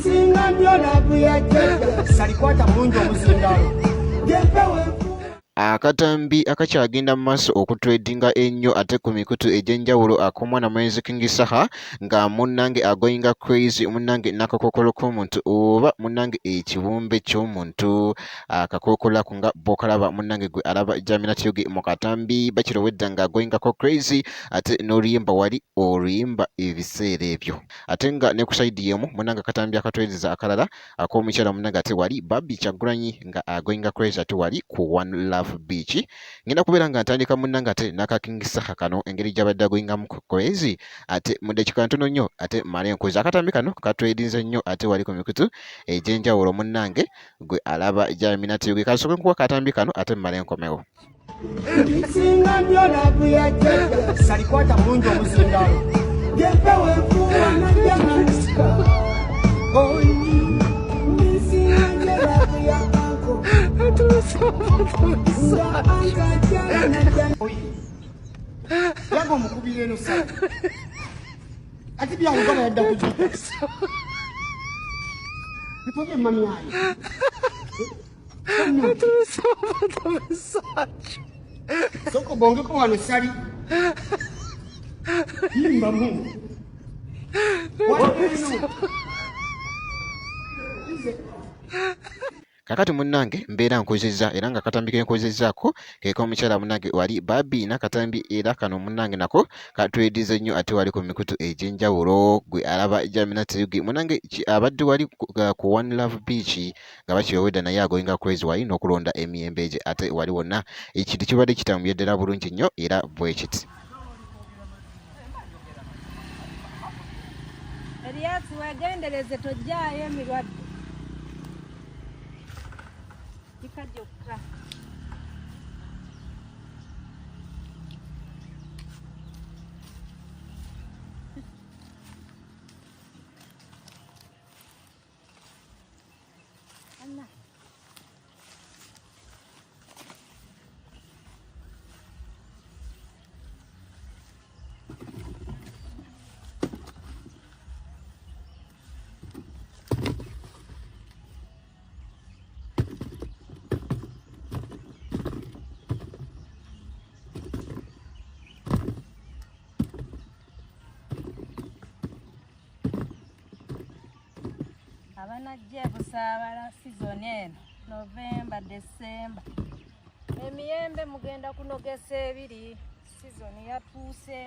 Singa nnyo laavu ya jjajja salikwata bulungi omusindalo Akatambi akakyagenda mu maaso okutredinga ennyo ate ku mikutu egy'enjawulo akomwana Mwezi King Saha nga munnange agoyinga crazy munnange n'akakokolo k'omuntu oba munnange ekibumbe ky'omuntu akakokola ku nga bokalaba munnange gwe alaba Jamina Tyugi mu katambi bakirowedda nga agoyingako crazy ate n'oluyimba wali oluyimba ebiseera ebyo ate nga ne ku sayidi yemu munnange akatambi akatwezeza akalala ak'omukyala munnange ate wali Barbie Kyagulanyi nga agoyinga crazy ate wali ku One Love Beach ngenda kubeera nga ntandika munnange ate n'aka King Saha kano engeri gy'abadde agoyingamu crazy ate mu dakika ntono nnyo ate male nkozi akatambi kano katwedinze nnyo ate wali ku mikutu egy'enjawulo munnange gwe alaba Jamina Tyugi kasooke nkuwa akatambi kano ate male nkomewo. Singa nnyo laavu ya jjajja salikwata bulungi omusindalo gyepe weefuuwa najja mansika singa nnyo laavu ya banko yaga omukubira eno sa ate byalugana yadda kujika bipobye mami ayo soko bongeko wano sali yimbamu Kakati munnange mbeera nkozezza era nga katambi ke nkozezzaako keko omukyala munnange wali Barbie n'akatambi era kano munnange nako katwedize nnyo ate wali ku mikutu egy'enjawulo gwe alaba Jamina Tyugi munnange abadde wali ku One Love Beach nga bakirowedda naye agoyinga crazy wali n'okulonda emiyembe gye ate wali wonna ekintu kibadde kitambulye ddala bulungi nnyo era bwe kiti. Eriasi wegendereze tojjaayo emirwadde Jokka. Anna. Abanajja busaabala season eno November December emiyembe mugenda kunogesa ebiri season yatuuse.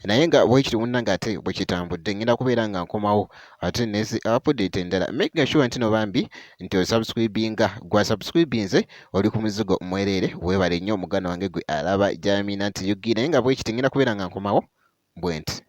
Naye nga bwekiri munnange ate bwe kitambudde ngenda kubeera nga nkomawo ate nesi update endala making sure nti no bambi nti osubscribinga gwa subscribinze oli ku muzigo mwerere weebale nnyo omuganda wange gwe alaba Jamina Tyugi naye nga bwekiti ngenda kubeera nga nkomawo bwe nti